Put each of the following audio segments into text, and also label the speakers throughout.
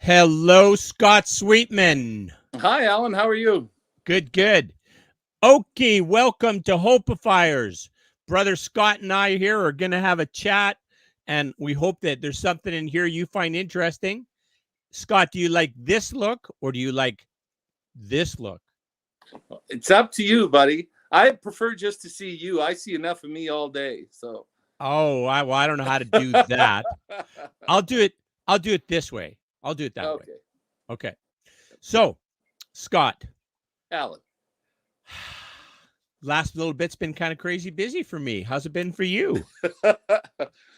Speaker 1: Hello, Scott Sweetman.
Speaker 2: Hi, Alan. How are you?
Speaker 1: Good, good. Okay, welcome to Hopeifiers. Brother Scott and I here are going to have a chat, and we hope that there's something in here you find interesting. Scott, do you like this look or do you like this look?
Speaker 2: It's up to you, buddy. I prefer just to see you. I see enough of me all day. So.
Speaker 1: Oh, I don't know how to do that. I'll do it. I'll do it this way. I'll do it that way.
Speaker 2: Okay.
Speaker 1: Okay. So, Scott,
Speaker 2: Alan.
Speaker 1: last little bit's been kind of crazy busy for me. How's it been for you?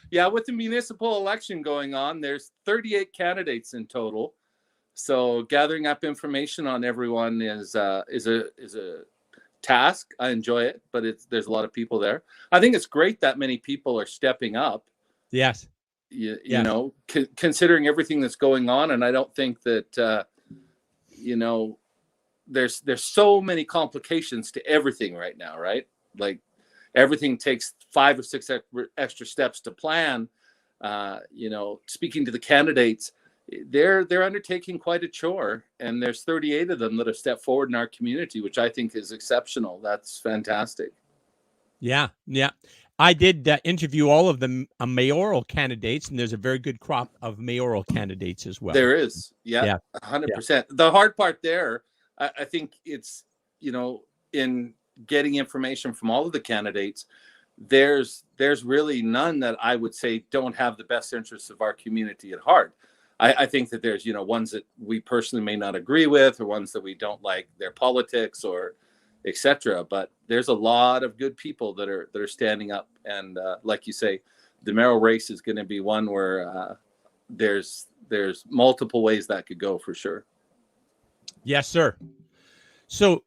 Speaker 2: Yeah, with the municipal election going on, there's 38 candidates in total. So gathering up information on everyone is a task. I enjoy it, but there's a lot of people there. I think it's great that many people are stepping up.
Speaker 1: Yes.
Speaker 2: You know, considering everything that's going on, and I don't think that there's so many complications to everything right now, right? Like everything takes 5 or 6 extra steps to plan. Speaking to the candidates, they're undertaking quite a chore, and there's 38 of them that have stepped forward in our community, which I think is exceptional. That's fantastic.
Speaker 1: Yeah. I did interview all of the mayoral candidates, and there's a very good crop of mayoral candidates as well.
Speaker 2: There is, yeah. 100%. The hard part there, I think it's, in getting information from all of the candidates, there's really none that I would say don't have the best interests of our community at heart. I think that there's, ones that we personally may not agree with, or ones that we don't like their politics or etc. But there's a lot of good people that are standing up, and like you say, the mayoral race is going to be one where there's multiple ways that could go for sure.
Speaker 1: Yes, sir. So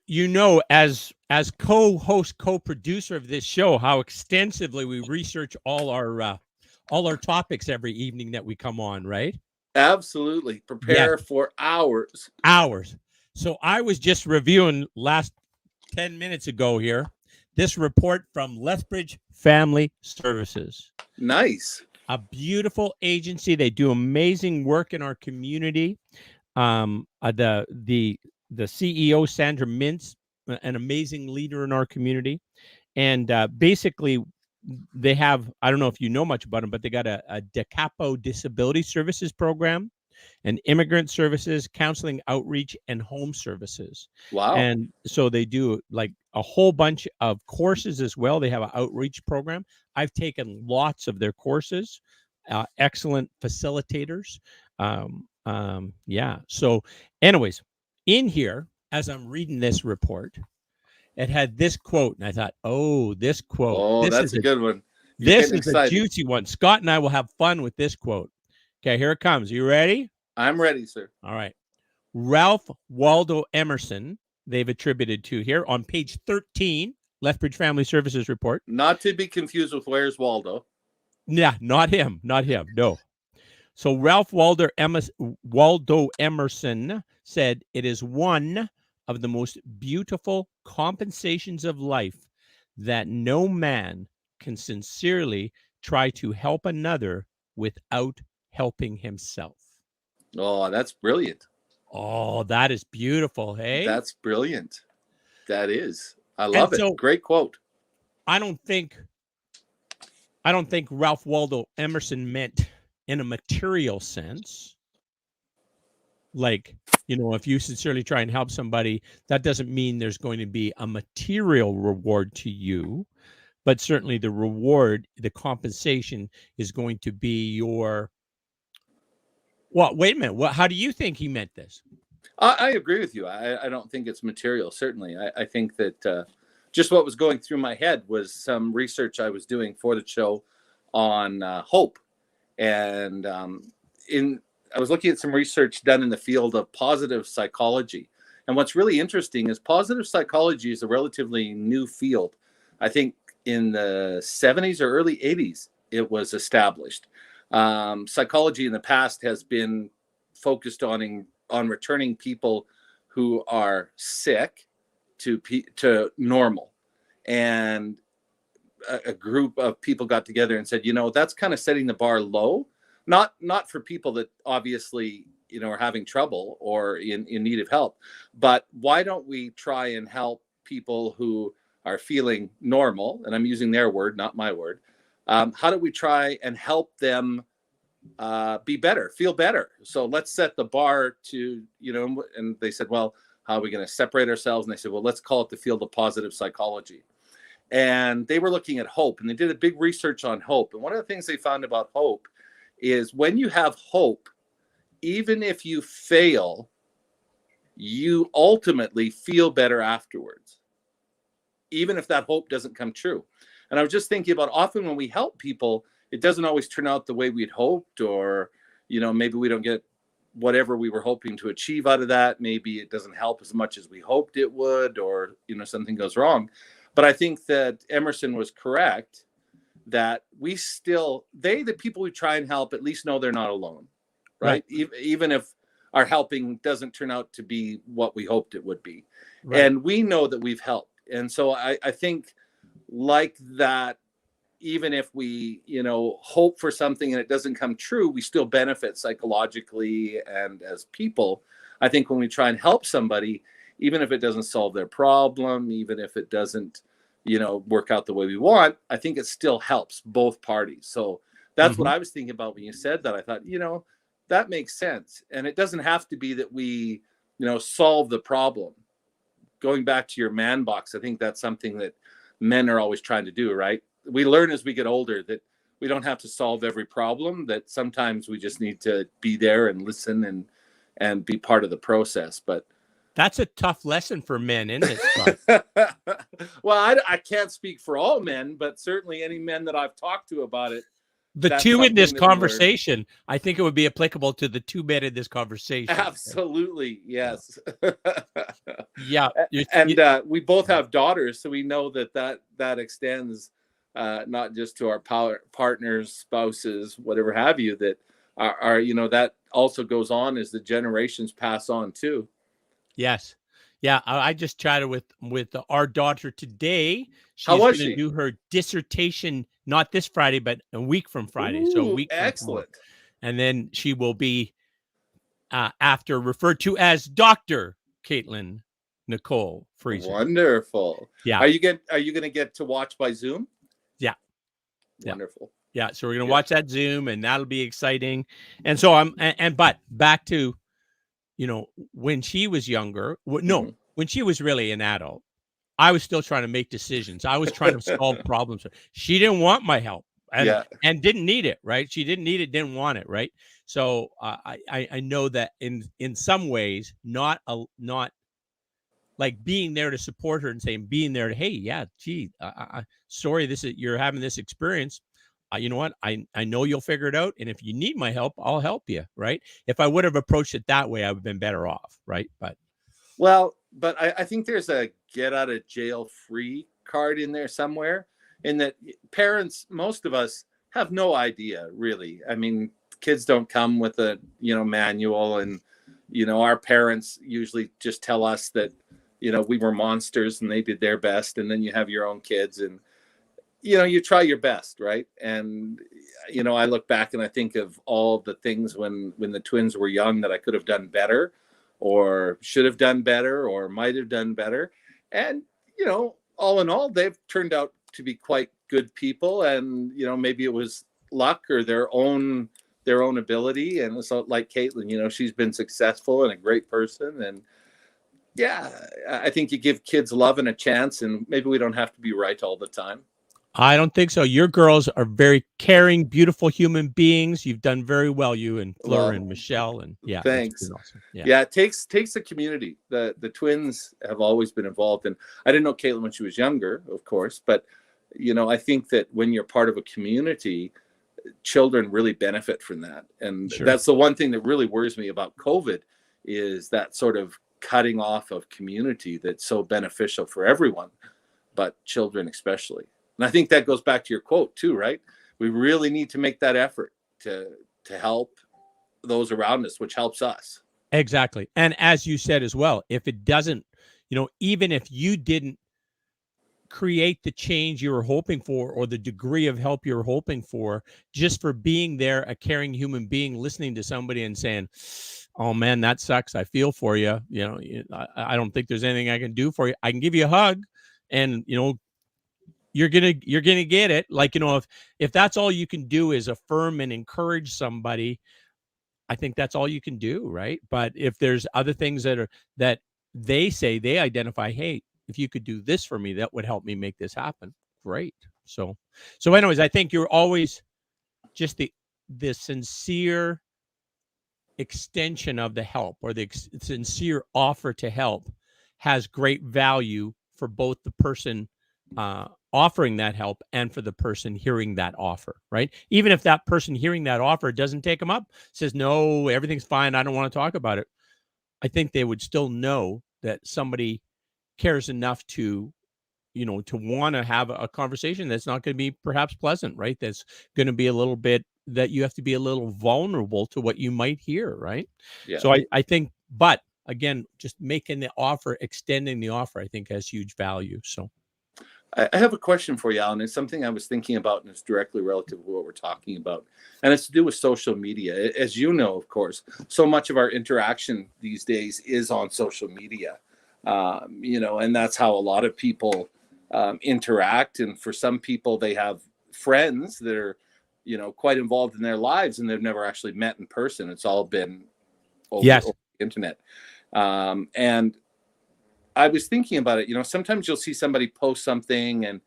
Speaker 1: as co-host, co-producer of this show, how extensively we research all our topics every evening that we come on, right?
Speaker 2: Absolutely. Prepare for hours.
Speaker 1: So I was just reviewing last 10 minutes ago here this report from Lethbridge Family Services.
Speaker 2: Nice.
Speaker 1: A beautiful agency. They do amazing work in our community. The CEO, Sandra Mintz, an amazing leader in our community. And basically, they have, I don't know if you know much about them, but they got a DeCapo disability services program, and immigrant services, counseling, outreach, and home services.
Speaker 2: Wow.
Speaker 1: And so they do like a whole bunch of courses as well. They have an outreach program. I've taken lots of their courses. Excellent facilitators. So anyways, in here, as I'm reading this report, it had this quote, and I thought, this quote.
Speaker 2: Oh, that's a good one.
Speaker 1: This is a juicy one. Scott and I will have fun with this quote. Okay, here it comes. You ready?
Speaker 2: I'm ready, sir.
Speaker 1: All right. Ralph Waldo Emerson, they've attributed to here on page 13, Lethbridge Family Services report.
Speaker 2: Not to be confused with Where's Waldo.
Speaker 1: Yeah, not him. No. So Ralph Waldo Emerson said, "It is one of the most beautiful compensations of life that no man can sincerely try to help another without helping himself."
Speaker 2: Oh, that's brilliant.
Speaker 1: Oh, that is beautiful. Hey,
Speaker 2: that's brilliant. That is. I love it. Great quote.
Speaker 1: I don't think Ralph Waldo Emerson meant in a material sense. Like, if you sincerely try and help somebody, that doesn't mean there's going to be a material reward to you, but certainly the reward, the compensation is going to be your. Well, wait a minute. How do you think he meant this?
Speaker 2: I agree with you. I don't think it's material, certainly. I think that just what was going through my head was some research I was doing for the show on hope. And I was looking at some research done in the field of positive psychology. And what's really interesting is positive psychology is a relatively new field. I think in the 70s or early 80s, it was established. Psychology in the past has been focused on returning people who are sick to normal. And a group of people got together and said, that's kind of setting the bar low. Not for people that obviously are having trouble or in need of help. But why don't we try and help people who are feeling normal? And I'm using their word, not my word. How do we try and help them be better, feel better? So let's set the bar to, and they said, well, how are we going to separate ourselves? And they said, well, let's call it the field of positive psychology. And they were looking at hope, and they did a big research on hope. And one of the things they found about hope is when you have hope, even if you fail, you ultimately feel better afterwards, even if that hope doesn't come true. And I was just thinking about, often when we help people, it doesn't always turn out the way we'd hoped, or, maybe we don't get whatever we were hoping to achieve out of that. Maybe it doesn't help as much as we hoped it would, or, something goes wrong. But I think that Emerson was correct, that the people we try and help at least know they're not alone, right? Even if our helping doesn't turn out to be what we hoped it would be. Right. And we know that we've helped. And so I think like that, even if we, hope for something and it doesn't come true, we still benefit psychologically and as people. I think when we try and help somebody, even if it doesn't solve their problem, even if it doesn't, work out the way we want, I think it still helps both parties. So that's what I was thinking about when you said that. I thought, that makes sense. And it doesn't have to be that we, solve the problem. Going back to your man box, I think that's something that men are always trying to do, right? We learn as we get older that we don't have to solve every problem, that sometimes we just need to be there and listen and be part of the process. But
Speaker 1: that's a tough lesson for men, isn't it, Scott?
Speaker 2: Well, I can't speak for all men, but certainly any men that I've talked to about it.
Speaker 1: The two in this conversation, I think it would be applicable to the two men in this conversation.
Speaker 2: Absolutely, yes.
Speaker 1: Yeah.
Speaker 2: And we both have daughters, so we know that extends not just to our partners, spouses, whatever have you, that are that also goes on as the generations pass on too.
Speaker 1: Yes. Yeah, I just chatted with our daughter today.
Speaker 2: How was
Speaker 1: going to do her dissertation, not this Friday, but a week from Friday.
Speaker 2: Ooh,
Speaker 1: so a week.
Speaker 2: Excellent.
Speaker 1: And then she will be after referred to as Dr. Caitlin Nicole Friesen.
Speaker 2: Wonderful.
Speaker 1: Yeah.
Speaker 2: Are you going to get to watch by Zoom?
Speaker 1: Yeah.
Speaker 2: Wonderful.
Speaker 1: Yeah. So we're going to watch that Zoom, and that'll be exciting. And so but back to, when she was younger, when she was really an adult, I was still trying to make decisions. I was trying to solve problems. She didn't want my help and didn't need it, right? She didn't need it, didn't want it, right? So I know that in some ways, not like being there to support her and saying, being there to, hey, yeah, gee, sorry, you're having this experience. You know what? I know you'll figure it out. And if you need my help, I'll help you. Right. If I would have approached it that way, I would have been better off. Right. But
Speaker 2: I think there's a get out of jail free card in there somewhere, in that parents, most of us, have no idea, really. I mean, kids don't come with a, manual, and, our parents usually just tell us that, we were monsters and they did their best. And then you have your own kids, and you try your best, right? And, I look back and I think of all the things when the twins were young that I could have done better, or should have done better, or might have done better. And, all in all, they've turned out to be quite good people. And, maybe it was luck or their own ability. And so like Caitlin, she's been successful and a great person. And yeah, I think you give kids love and a chance, and maybe we don't have to be right all the time.
Speaker 1: I don't think so. Your girls are very caring, beautiful human beings. You've done very well, you and Fleur and Michelle. And yeah,
Speaker 2: thanks.
Speaker 1: Awesome.
Speaker 2: Yeah, it takes a community. The twins have always been involved, and I didn't know Caitlin when she was younger, of course, but I think that when you're part of a community, children really benefit from that. And that's the one thing that really worries me about COVID, is that sort of cutting off of community that's so beneficial for everyone, but children especially. And I think that goes back to your quote too, right? We really need to make that effort to help those around us, which helps us.
Speaker 1: Exactly. And as you said as well, if it doesn't, even if you didn't create the change you were hoping for, or the degree of help you were hoping for, just for being there, a caring human being, listening to somebody and saying, oh man, that sucks. I feel for you. I don't think there's anything I can do for you. I can give you a hug, and you're gonna get it. Like, if that's all you can do is affirm and encourage somebody, I think that's all you can do, right? But if there's other things that they say, they identify, hey, if you could do this for me, that would help me make this happen. Great. So anyways, I think you're always just the sincere extension of the help, or the sincere offer to help, has great value for both the person offering that help and for the person hearing that offer, right? Even if that person hearing that offer doesn't take them up, says, no, everything's fine, I don't want to talk about it, I think they would still know that somebody cares enough to want to have a conversation that's not going to be perhaps pleasant, right? That's going to be a little bit, that you have to be a little vulnerable to what you might hear, right?
Speaker 2: Yeah.
Speaker 1: So I think, but again, just making the offer, extending the offer, I think has huge value. So
Speaker 2: I have a question for you, Alan. It's something I was thinking about, and it's directly relative to what we're talking about. And it's to do with social media. As you know, of course, so much of our interaction these days is on social media. And that's how a lot of people interact. And for some people, they have friends that are, quite involved in their lives, and they've never actually met in person. It's all been over the internet. And I was thinking about it. Sometimes you'll see somebody post something and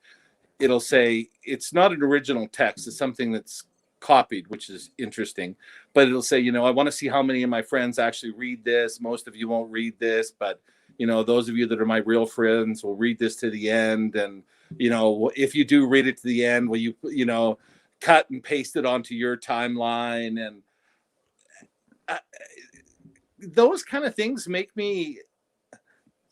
Speaker 2: it'll say it's not an original text. It's something that's copied, which is interesting. But it'll say, I want to see how many of my friends actually read this. Most of you won't read this, but those of you that are my real friends will read this to the end. And if you do read it to the end, will you cut and paste it onto your timeline? And those kind of things make me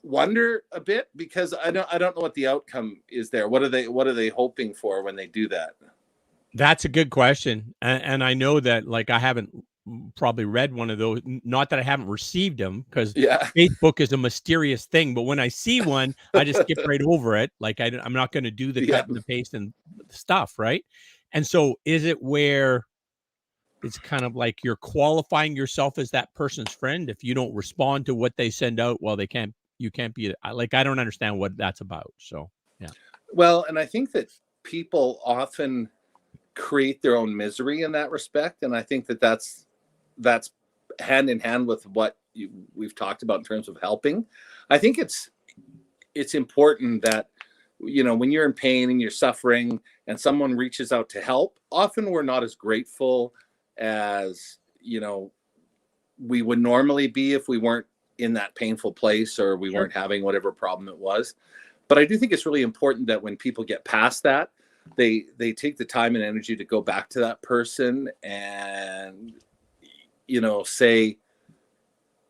Speaker 2: wonder a bit, because I don't know what the outcome is there. What are they hoping for when they do that?
Speaker 1: That's a good question. And I know that, like, I haven't probably read one of those, not that I haven't received them, because Facebook is a mysterious thing, but when I see one, I just skip right over it. Like, I'm not going to do the cut and the paste and stuff, right? And so is it where it's kind of like you're qualifying yourself as that person's friend if you don't respond to what they send out? Well, you can't be, like, I don't understand what that's about. So, yeah.
Speaker 2: Well, and I think that people often create their own misery in that respect. And I think that that's hand in hand with what we've talked about in terms of helping. I think it's important that, when you're in pain and you're suffering and someone reaches out to help, often we're not as grateful as, we would normally be if we weren't in that painful place, or we weren't having whatever problem it was. But I do think it's really important that when people get past that, they take the time and energy to go back to that person and, say,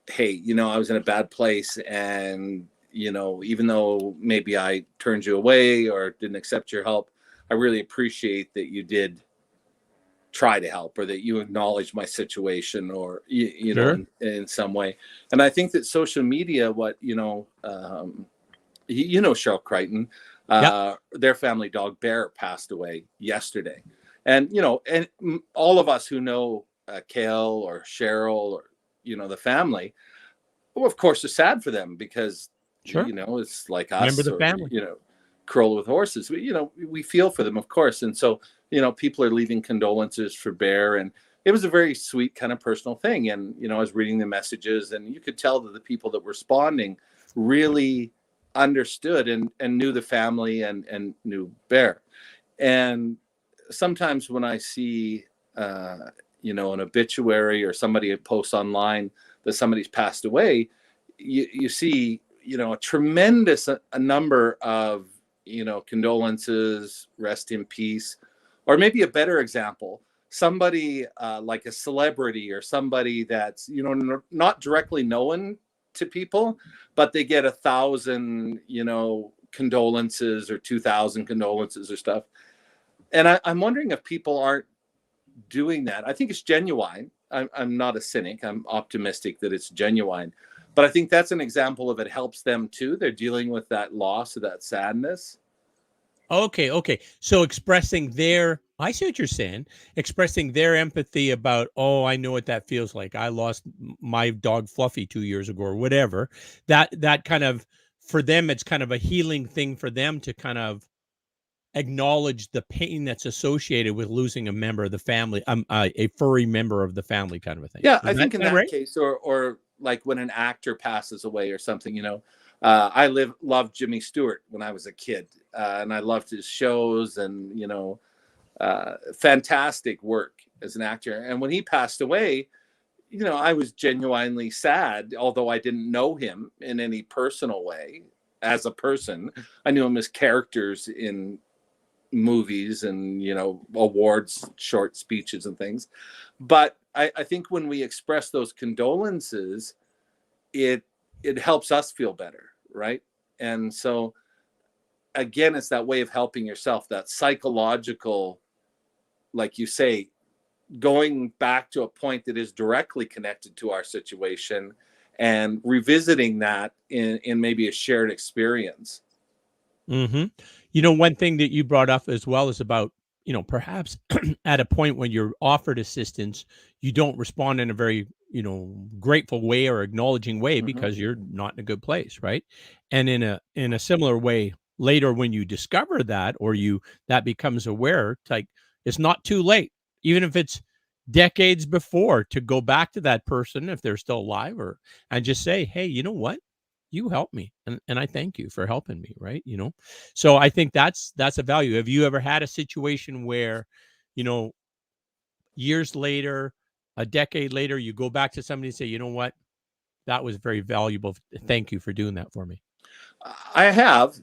Speaker 2: hey, I was in a bad place, and, even though maybe I turned you away or didn't accept your help, I really appreciate that you did try to help, or that you acknowledge my situation, or in some way. And I think that social media, Cheryl Crichton, their family dog Bear passed away yesterday, and and all of us who know Kale or Cheryl, or the family, well, of course, are sad for them, because it's like us.
Speaker 1: Remember the family.
Speaker 2: Curl with horses. We feel for them, of course. And so, people are leaving condolences for Bear, and it was a very sweet kind of personal thing. And, I was reading the messages, and you could tell that the people that were responding really understood and knew the family and knew Bear. And sometimes when I see, an obituary, or somebody posts online that somebody's passed away, you see, a tremendous a number of, condolences, rest in peace. Or maybe a better example, somebody like a celebrity, or somebody that's, not directly known to people, but they get 1,000, condolences, or 2,000 condolences or stuff. And I'm wondering if people aren't doing that. I think it's genuine. I'm not a cynic. I'm optimistic that it's genuine. But I think that's an example of it helps them too. They're dealing with that loss, or that sadness.
Speaker 1: Okay. So expressing their I see what you're saying. Expressing their empathy about, oh, I know what that feels like. I lost my dog Fluffy 2 years ago, or whatever. That kind of, for them, it's kind of a healing thing for them to kind of acknowledge the pain that's associated with losing a member of the family, a furry member of the family, kind of a thing.
Speaker 2: Yeah,
Speaker 1: Is
Speaker 2: I
Speaker 1: that
Speaker 2: think in
Speaker 1: kind of
Speaker 2: that
Speaker 1: right?
Speaker 2: case, or like when an actor passes away or something, I loved Jimmy Stewart when I was a kid, and I loved his shows, and fantastic work as an actor. And when he passed away, I was genuinely sad, although I didn't know him in any personal way as a person. I knew him as characters in movies and awards, short speeches and things. But I think when we express those condolences, it helps us feel better, right? And so again, it's that way of helping yourself, that psychological, like you say, going back to a point that is directly connected to our situation and revisiting that in maybe a shared experience.
Speaker 1: Hmm. One thing that you brought up as well is about, perhaps at a point when you're offered assistance, you don't respond in a very, grateful way or acknowledging way
Speaker 2: Mhm.
Speaker 1: because you're not in a good place, right? And in a similar way, later when you discover that, or that becomes aware, it's like it's not too late, even if it's decades before, to go back to that person if they're still alive, and just say, hey, you know what? You helped me, and I thank you for helping me, right? So I think that's a value. Have you ever had a situation where, you know, years later, a decade later, you go back to somebody and say, you know what, that was very valuable. Thank you for doing that for me.
Speaker 2: I have.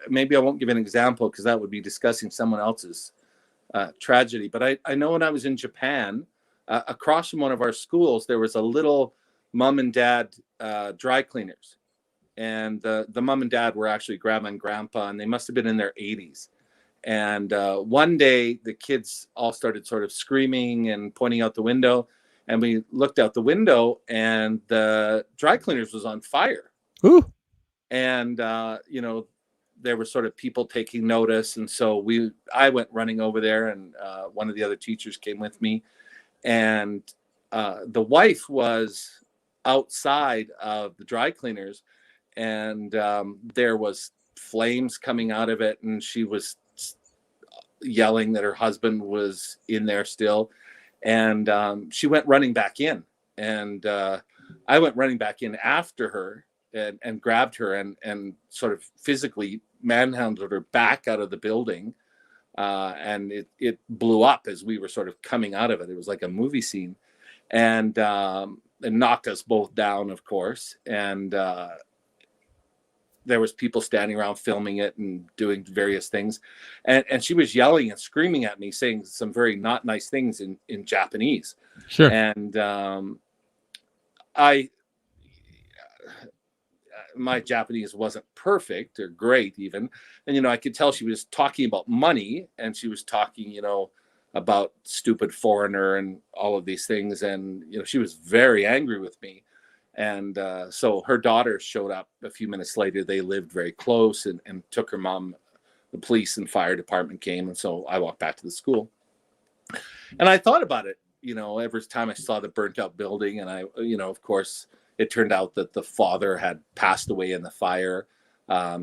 Speaker 2: Maybe I won't give an example because that would be discussing someone else's tragedy. But I know when I was in Japan, across from one of our schools, there was a little mom and dad dry cleaners. And the mom and dad were actually grandma and grandpa, and they must have been in their 80s. And one day, the kids all started sort of screaming and pointing out the window. And we looked out the window, and the dry cleaners was on fire.
Speaker 1: Ooh.
Speaker 2: And there were sort of people taking notice, and so I went running over there, and one of the other teachers came with me, and the wife was outside of the dry cleaners, and there was flames coming out of it, and she was yelling that her husband was in there still, and she went running back in, and I went running back in after her, and grabbed her, and sort of physically manhandled her back out of the building, and it blew up as we were sort of coming out of it. It was like a movie scene, and it knocked us both down, of course, and there was people standing around filming it and doing various things, and she was yelling and screaming at me, saying some very not nice things in Japanese.
Speaker 1: Sure.
Speaker 2: And I my Japanese wasn't perfect or great even, and I could tell she was talking about money, and she was talking about stupid foreigner and all of these things, and she was very angry with me. And so her daughter showed up a few minutes later. They lived very close, and took her mom. The police and fire department came, and so I walked back to the school. And I thought about it, every time I saw the burnt out building, and of course, it turned out that the father had passed away in the fire.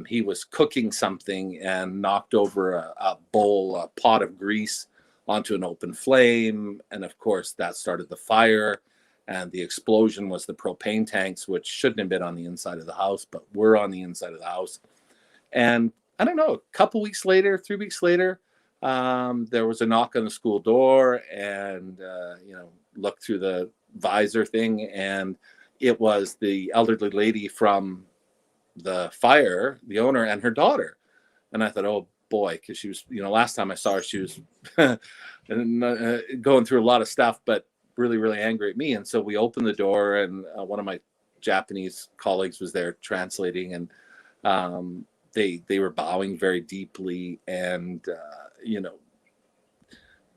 Speaker 2: He was cooking something and knocked over a pot of grease onto an open flame. And of course, that started the fire. And the explosion was the propane tanks, which shouldn't have been on the inside of the house, but were on the inside of the house. And I don't know, a couple weeks later, 3 weeks later, there was a knock on the school door, and looked through the visor thing, and it was the elderly lady from the fire, the owner, and her daughter. And I thought, oh boy, because she was, last time I saw her, she was going through a lot of stuff, but really, really angry at me. And so we opened the door, and one of my Japanese colleagues was there translating, and they were bowing very deeply, and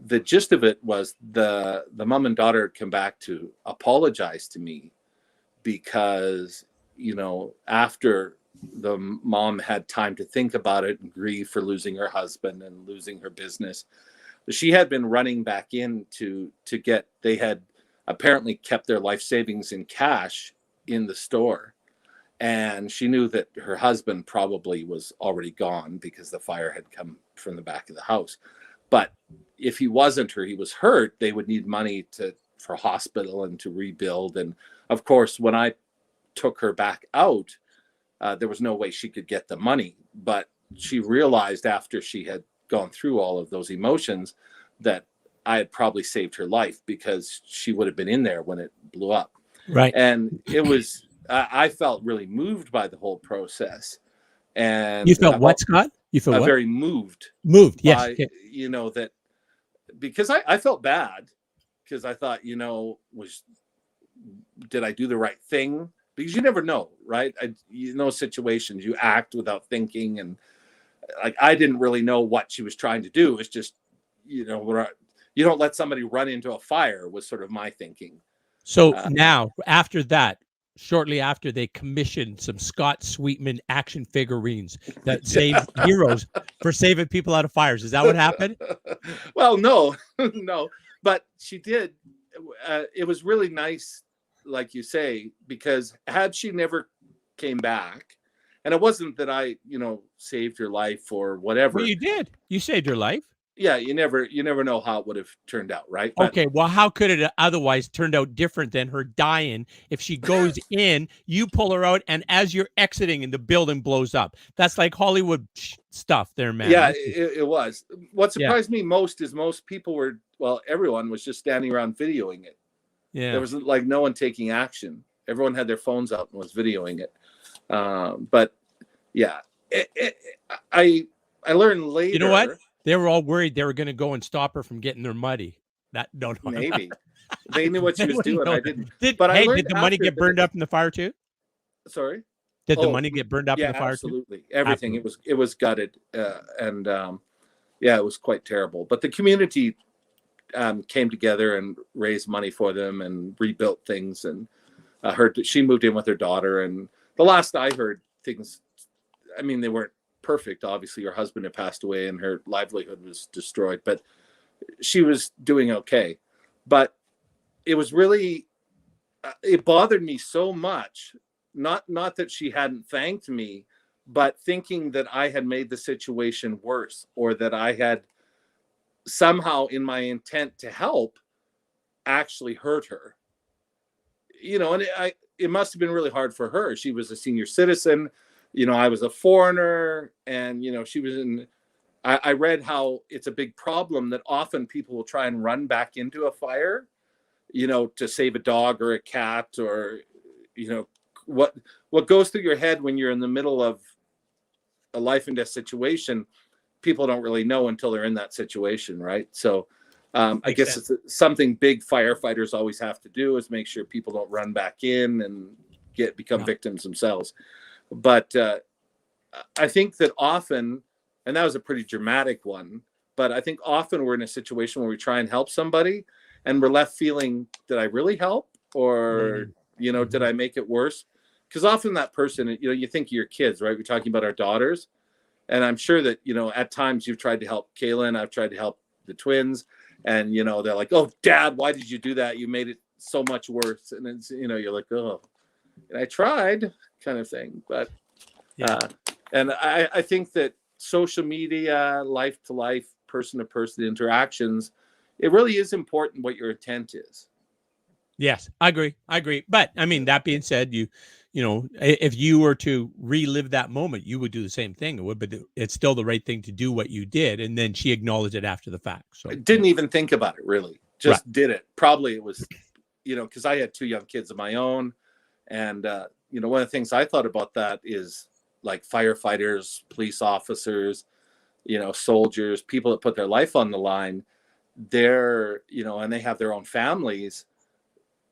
Speaker 2: the gist of it was the mom and daughter had come back to apologize to me because after the mom had time to think about it and grieve for losing her husband and losing her business, She had been running back in to get, they had apparently kept their life savings in cash in the store. And she knew that her husband probably was already gone because the fire had come from the back of the house. But if he wasn't, or he was hurt, they would need money for hospital and to rebuild. And of course, when I took her back out, there was no way she could get the money. But she realized after she had gone through all of those emotions that I had probably saved her life, because she would have been in there when it blew up.
Speaker 1: Right.
Speaker 2: And it was, I felt really moved by the whole process. And
Speaker 1: You felt what, Scott? You felt what?
Speaker 2: Very moved.
Speaker 1: Moved, yes.
Speaker 2: By,
Speaker 1: Okay.
Speaker 2: That, because I felt bad, because I thought, did I do the right thing? Because you never know, right? Situations you act without thinking, and like, I didn't really know what she was trying to do. It's just, you don't let somebody run into a fire, was sort of my thinking.
Speaker 1: So now, after that, shortly after, they commissioned some Scott Sweetman action figurines that saved heroes for saving people out of fires. Is that what happened?
Speaker 2: Well, no, no, but she did. It was really nice, like you say, because had she never came back, and it wasn't that I, saved her life or whatever.
Speaker 1: Well, you did. You saved her life.
Speaker 2: Yeah, you never know how it would have turned out, right? But,
Speaker 1: okay, well, how could it otherwise turned out different than her dying? If she goes in, you pull her out, and as you're exiting, and the building blows up. That's like Hollywood stuff there, man.
Speaker 2: Yeah, it was. What surprised me most is most people were, everyone was just standing around videoing it.
Speaker 1: Yeah,
Speaker 2: there was like no one taking action. Everyone had their phones out and was videoing it. But yeah, I learned later.
Speaker 1: You know what? They were all worried they were going to go and stop her from getting their money. No.
Speaker 2: Maybe they knew what she was doing. I didn't.
Speaker 1: Did the money get burned up in the fire too?
Speaker 2: Sorry.
Speaker 1: Did the money get burned up in the fire
Speaker 2: absolutely.
Speaker 1: too?
Speaker 2: Everything. Absolutely. It was gutted, and it was quite terrible. But the community came together and raised money for them and rebuilt things. And she moved in with her daughter. And the last I heard, things, I mean, they weren't perfect. Obviously, her husband had passed away and her livelihood was destroyed, but she was doing okay. But it was really, it bothered me so much. Not that she hadn't thanked me, but thinking that I had made the situation worse, or that I had somehow, in my intent to help, actually hurt her. And it must have been really hard for her. She was a senior citizen. I was a foreigner, and, she was in, I read how it's a big problem that often people will try and run back into a fire, to save a dog or a cat, or, what goes through your head when you're in the middle of a life and death situation, people don't really know until they're in that situation. Right. So I guess it's something big firefighters always have to do, is make sure people don't run back in and become victims themselves. But I think that often, and that was a pretty dramatic one, but I think often we're in a situation where we try and help somebody and we're left feeling, did I really help? Or, did I make it worse? Because often that person, you think of your kids, right? We're talking about our daughters. And I'm sure that, at times you've tried to help Kayla, and I've tried to help the twins. And, they're like, oh, Dad, why did you do that? You made it so much worse. And it's, you're like, oh, and I tried, kind of thing. But and I think that social media, life to life, person to person interactions, it really is important what your intent is.
Speaker 1: Yes, I agree. But I mean, that being said, if you were to relive that moment, you would do the same thing. But it's still the right thing to do what you did. And then she acknowledged it after the fact. So
Speaker 2: I didn't even think about it, really. Just did it. Probably it was, because I had 2 young kids of my own. And, one of the things I thought about that is, like, firefighters, police officers, soldiers, people that put their life on the line, they're, and they have their own families.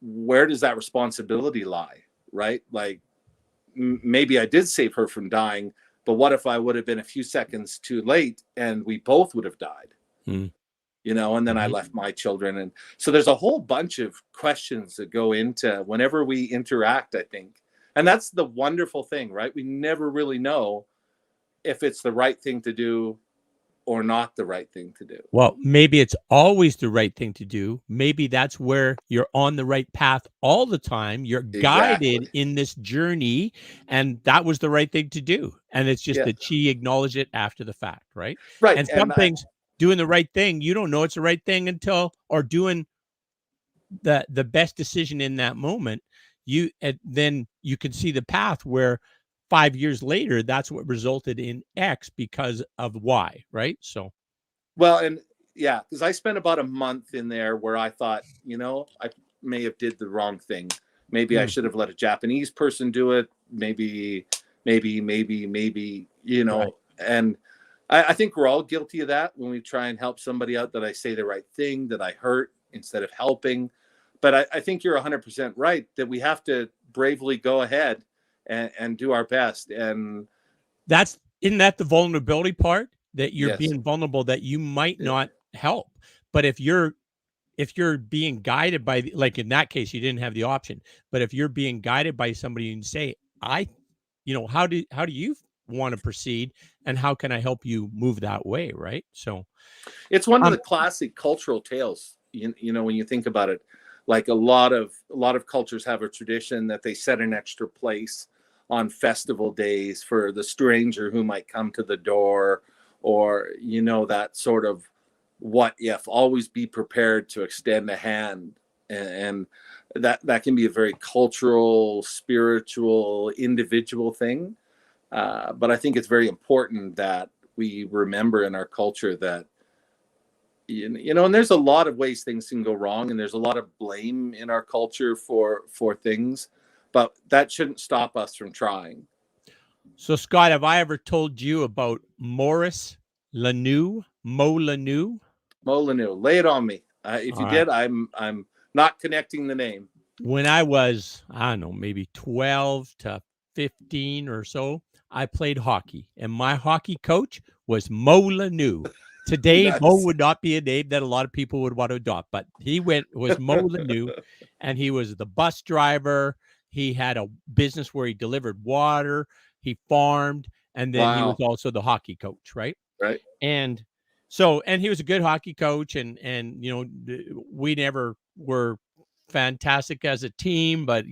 Speaker 2: Where does that responsibility lie? Right? Like, maybe I did save her from dying, but what if I would have been a few seconds too late and we both would have died? And then I left my children. And so there's a whole bunch of questions that go into whenever we interact, I think. And that's the wonderful thing, right? We never really know if it's the right thing to do or not the right thing to do.
Speaker 1: Well, maybe it's always the right thing to do. Maybe that's where you're on the right path all the time. You're guided
Speaker 2: Exactly.
Speaker 1: in this journey, and that was the right thing to do. And it's just
Speaker 2: Yeah.
Speaker 1: that she acknowledged it after the fact, right?
Speaker 2: Right.
Speaker 1: And some
Speaker 2: And
Speaker 1: things, doing the right thing, you don't know it's the right thing until, or doing the best decision in that moment, then you can see the path where 5 years later, that's what resulted in X because of Y, right? So,
Speaker 2: well, and yeah, because I spent about a month in there where I thought, I may have did the wrong thing. Maybe I should have let a Japanese person do it. Maybe,
Speaker 1: right.
Speaker 2: and I think we're all guilty of that when we try and help somebody out, that I say the right thing, that I hurt instead of helping. But I think you're 100% right that we have to bravely go ahead and do our best. And
Speaker 1: Isn't that the vulnerability part? That you're
Speaker 2: yes,
Speaker 1: being vulnerable, that you might
Speaker 2: yeah,
Speaker 1: not help. But if you're being guided by, like in that case, you didn't have the option. But if you're being guided by somebody and say, how do you want to proceed, and how can I help you move that way, right? So,
Speaker 2: it's one of
Speaker 1: um,
Speaker 2: the classic cultural tales. When you think about it, like a lot of cultures have a tradition that they set an extra place on festival days for the stranger who might come to the door, or that sort of what if, always be prepared to extend a hand. And that can be a very cultural, spiritual, individual thing. But I think it's very important that we remember in our culture that, and there's a lot of ways things can go wrong, and there's a lot of blame in our culture for things, but that shouldn't stop us from trying.
Speaker 1: so Scott, have I ever told you about Maurice Lanoux, Mo Lanoux?
Speaker 2: Molyneux, lay it on me. If
Speaker 1: All
Speaker 2: you
Speaker 1: right.
Speaker 2: did, I'm not connecting the name.
Speaker 1: When I was, I don't know, maybe 12 to 15 or so, I played hockey, and my hockey coach was Mo Lanoux. Today, Mo
Speaker 2: Nice.
Speaker 1: would not be a name that a lot of people would want to adopt, but was Mo Lanoux, and he was the bus driver. He had a business where he delivered water, he farmed, and then he was
Speaker 2: Wow.
Speaker 1: also the hockey coach, right?
Speaker 2: Right.
Speaker 1: And and he was a good hockey coach, and we never were fantastic as a team, but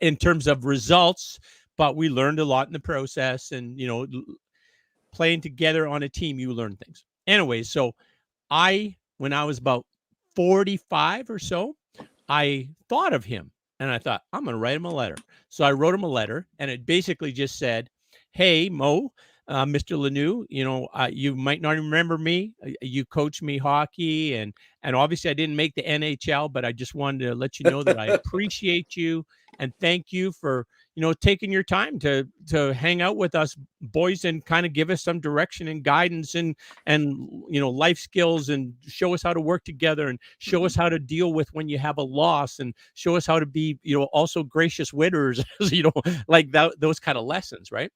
Speaker 1: in terms of results, but we learned a lot in the process, and playing together on a team, you learn things. Anyway, so when I was about 45 or so, I thought of him, and I thought, I'm going to write him a letter. So I wrote him a letter, and it basically just said, "Hey, Mo, Mr. Lanoux, you might not remember me. You coached me hockey, and obviously I didn't make the NHL, but I just wanted to let you know that I appreciate you and thank you for taking your time to hang out with us boys and kind of give us some direction and guidance and life skills, and show us how to work together, and show us how to deal with when you have a loss, and show us how to be also gracious winners." Like those kind of lessons, right?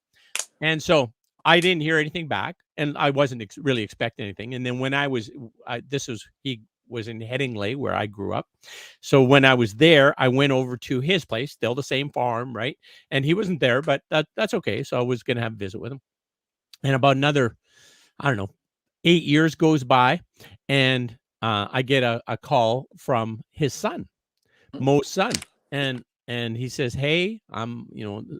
Speaker 1: And so I didn't hear anything back, and I wasn't really expecting anything. And then when he was in Headingley, where I grew up. So when I was there, I went over to his place, still the same farm, right? And he wasn't there, but that's okay. So I was going to have a visit with him. And about another, I don't know, 8 years goes by, and I get a call from his son, Mo's son, and he says, "Hey, I'm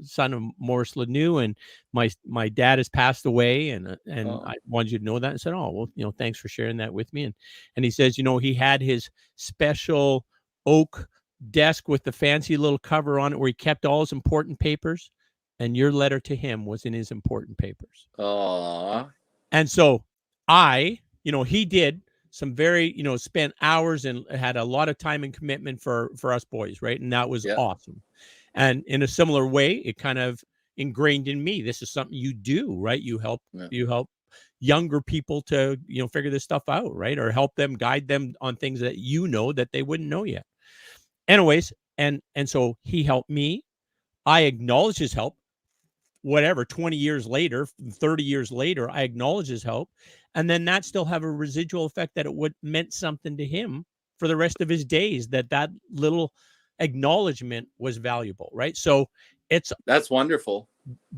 Speaker 1: son of Maurice Lanoux, and my dad has passed away, and
Speaker 2: Oh,
Speaker 1: I wanted you to know that." I said, "Oh, well, thanks for sharing that with me." And he says, he had his special oak desk with the fancy little cover on it where he kept all his important papers, and your letter to him was in his important papers.
Speaker 2: aw,
Speaker 1: And so he did some very, spent hours and had a lot of time and commitment for us boys, right? And that was
Speaker 2: yeah,
Speaker 1: awesome. And in a similar way, it kind of ingrained in me. This is something you do, right?
Speaker 2: yeah.
Speaker 1: You help younger people to, figure this stuff out, right? Or help them, guide them on things that that they wouldn't know yet. Anyways, and so he helped me. I acknowledge his help. Whatever, 20 years later, 30 years later, I acknowledge his help. And then that still have a residual effect that it would meant something to him for the rest of his days, that little acknowledgement was valuable, right? So it's
Speaker 2: That's wonderful.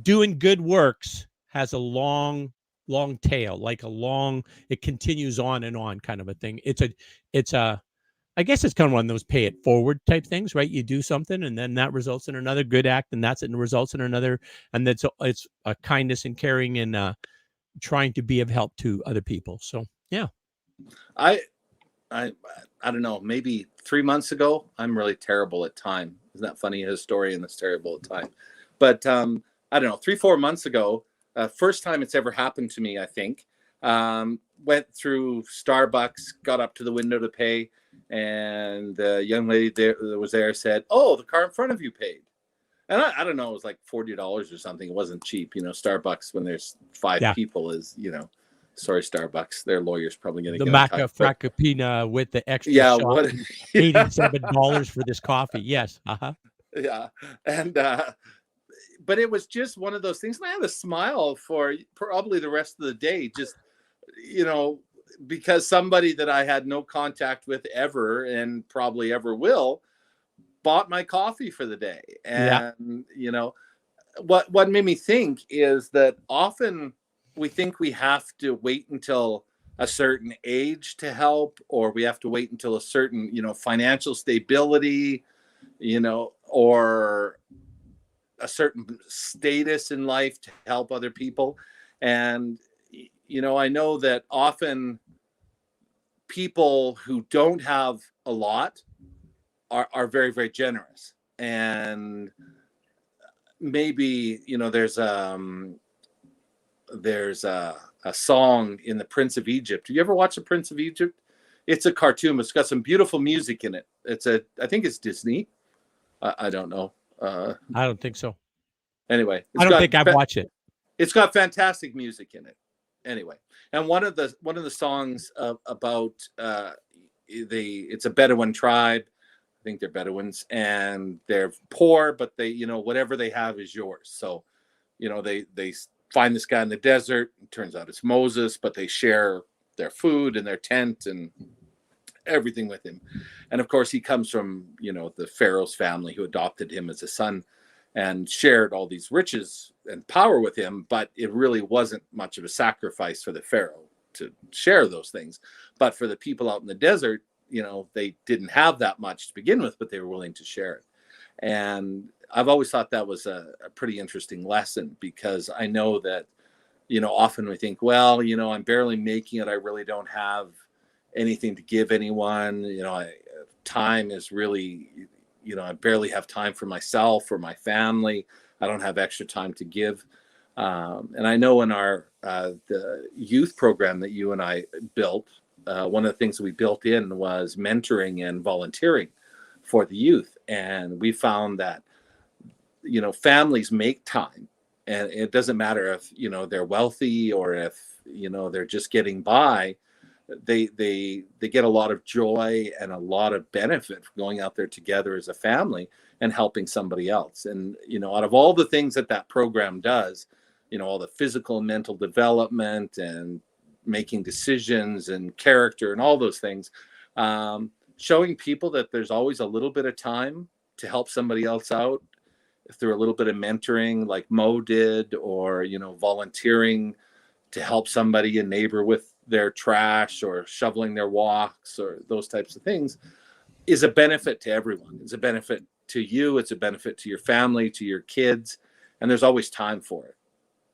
Speaker 1: doing good works has a long long tail, like it continues on and on kind of a thing. It's a I guess it's kind of one of those pay it forward type things, right? You do something and then that results in another good act, and that's it results in another, and it's a kindness and caring and trying to be of help to other people. So yeah.
Speaker 2: I I I don't know, maybe 3 months ago. I'm really terrible at time. Isn't that funny? A historian that's terrible at time. But I don't know, 3 4 months ago, first time it's ever happened to me, I think. Went through Starbucks, got up to the window to pay, and the young lady there that was there said, "Oh, the car in front of you paid." And I don't know, it was like $40 or something. It wasn't cheap. Starbucks, when there's five
Speaker 1: Yeah.
Speaker 2: people, is, sorry, Starbucks, their lawyer's probably going to
Speaker 1: The
Speaker 2: get in touch.
Speaker 1: maca frappuccino with the extra
Speaker 2: Yeah,
Speaker 1: shot,
Speaker 2: what? Yeah,
Speaker 1: $87 for this coffee. Yes. Uh-huh.
Speaker 2: yeah. And but it was just one of those things. And I had a smile for probably the rest of the day, just, you know, because somebody that I had no contact with ever and probably ever will bought my coffee for the day.
Speaker 1: Yeah.
Speaker 2: And, what made me think is that often we think we have to wait until a certain age to help, or we have to wait until a certain, financial stability, or a certain status in life to help other people. And, I know that often people who don't have a lot are very, very generous. And maybe, there's a song in The Prince of Egypt. Do you ever watch The Prince of Egypt? It's a cartoon. It's got some beautiful music in it. I think it's Disney. I don't know.
Speaker 1: I don't think so.
Speaker 2: Anyway,
Speaker 1: I don't think I've watched it.
Speaker 2: It's got fantastic music in it. Anyway, and one of the songs about it's a Bedouin tribe. I think they're Bedouins, and they're poor, but they, whatever they have is yours. So, they find this guy in the desert. It turns out it's Moses, but they share their food and their tent and everything with him. And of course, he comes from, the Pharaoh's family who adopted him as a son and shared all these riches and power with him. But it really wasn't much of a sacrifice for the Pharaoh to share those things. But for the people out in the desert, they didn't have that much to begin with, but they were willing to share it. And I've always thought that was a pretty interesting lesson, because I know that, often we think, well, I'm barely making it. I really don't have anything to give anyone. Time is really, I barely have time for myself or my family. I don't have extra time to give. And I know in our the youth program that you and I built, one of the things that we built in was mentoring and volunteering for the youth. And we found that, families make time, and it doesn't matter if, they're wealthy or if, they're just getting by. They get a lot of joy and a lot of benefit from going out there together as a family and helping somebody else. And, out of all the things that program does, all the physical and mental development and making decisions and character and all those things, showing people that there's always a little bit of time to help somebody else out through a little bit of mentoring like Mo did, or, volunteering to help somebody, a neighbor, with their trash or shoveling their walks or those types of things, is a benefit to everyone. It's a benefit to you. It's a benefit to your family, to your kids. And there's always time for it,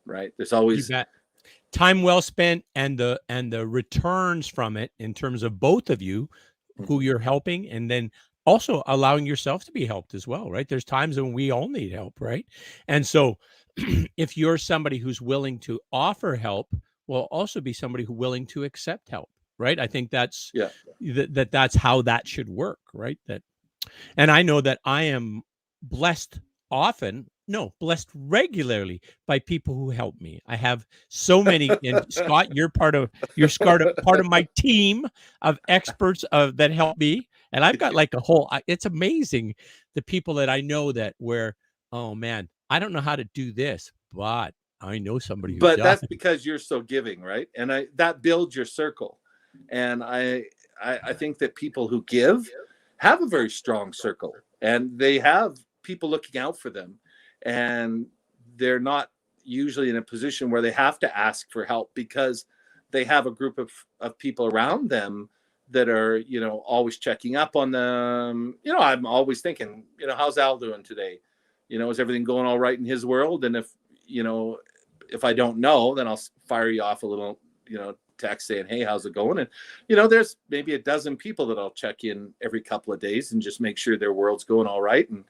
Speaker 2: right? There's always
Speaker 1: time well spent, and the returns from it in terms of both of you who you're helping, and then also allowing yourself to be helped as well, right? There's times when we all need help, right? And so if you're somebody who's willing to offer help, will also be somebody who's willing to accept help, right? I think that's that's how that should work, right? And I know that I am blessed regularly by people who help me. I have so many, and Scott, you're part of my team of experts that help me. And I've got like it's amazing the people that I know oh man, I don't know how to do this, but I know somebody who does.
Speaker 2: But that's because you're so giving, right? And that builds your circle. And I think that people who give have a very strong circle, and they have people looking out for them, and they're not usually in a position where they have to ask for help because they have a group of people around them that are, you know, always checking up on them. You know, I'm always thinking, you know, how's Al doing today? You know, is everything going all right in his world? And if, you know, if I don't know, then I'll fire you off a little, you know, text saying, hey, how's it going? And, you know, there's maybe a dozen people that I'll check in every couple of days and just make sure their world's going all right. And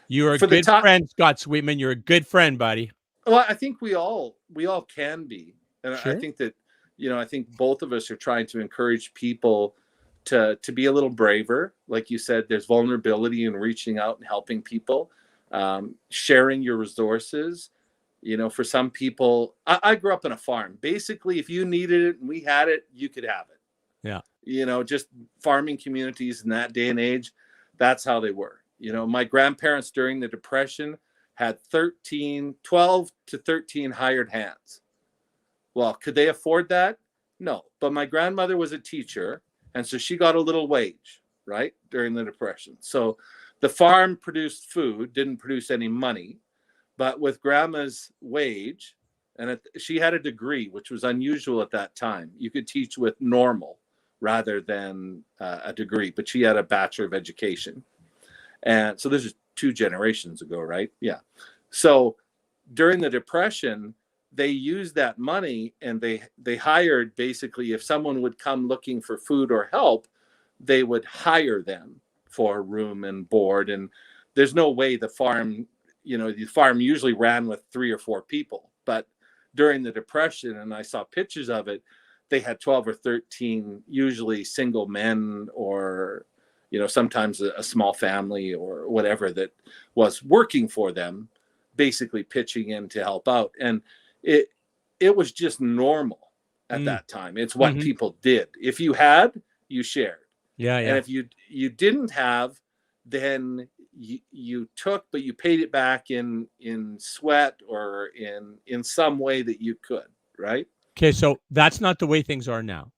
Speaker 1: You're a good friend, Scott Sweetman. You're a good friend, buddy.
Speaker 2: Well, I think we all can be. And
Speaker 1: Sure.
Speaker 2: I think that, you know, I think both of us are trying to encourage people to be a little braver. Like you said, there's vulnerability in reaching out and helping people, sharing your resources. You know, for some people, I grew up on a farm. Basically, if you needed it and we had it, you could have it.
Speaker 1: Yeah.
Speaker 2: You know, just farming communities in that day and age, that's how they were. You know, my grandparents during the Depression had 12 to 13 hired hands. Well, could they afford that? No. But my grandmother was a teacher, and so she got a little wage, right, during the Depression. So the farm produced food, didn't produce any money. But with grandma's wage, and she had a degree, which was unusual at that time. You could teach with normal rather than a degree, but she had a Bachelor of Education. And so this is 2 generations ago, right? Yeah. So during the Depression, they used that money and they hired, basically, if someone would come looking for food or help, they would hire them for room and board. And there's no way the farm, you know, the farm usually ran with 3 or 4 people. But during the Depression, and I saw pictures of it, they had 12 or 13, usually single men, or, you know, sometimes a small family or whatever that was working for them, basically pitching in to help out. And it was just normal at that time. It's what people did. If you had, you shared.
Speaker 1: Yeah.
Speaker 2: And if you didn't have, then you took, but you paid it back in sweat or in some way that you could, right?
Speaker 1: Okay, so that's not the way things are now,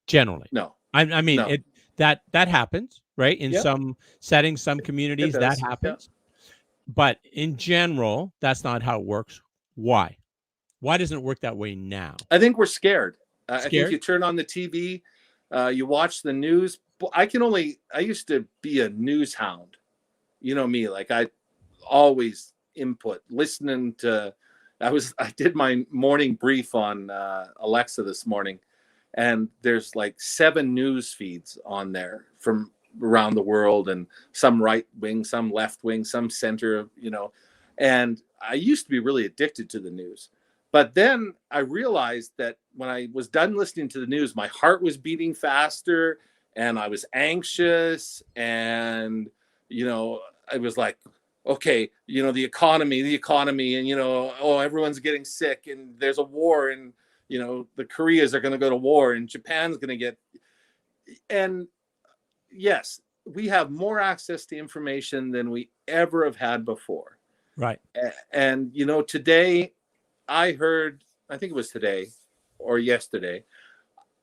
Speaker 1: generally.
Speaker 2: No.
Speaker 1: I mean,
Speaker 2: No.
Speaker 1: that happens, right? In some settings, some communities, that happens. Yeah. But in general, that's not how it works. Why? Why doesn't it work that way now?
Speaker 2: I think we're scared. I think you turn on the TV, you watch the news. I used to be a news hound. You know me, like I always input, listening to, I did my morning brief on Alexa this morning, and there's like 7 news feeds on there from around the world, and some right wing, some left wing, some center, you know. And I used to be really addicted to the news. But then I realized that when I was done listening to the news, my heart was beating faster and I was anxious, and, you know, I was like, okay, you know, the economy, and, you know, oh, everyone's getting sick and there's a war, and, you know, the Koreas are going to go to war and Japan's going to get, and yes, we have more access to information than we ever have had before.
Speaker 1: Right.
Speaker 2: And, you know, today I heard, I think it was today or yesterday,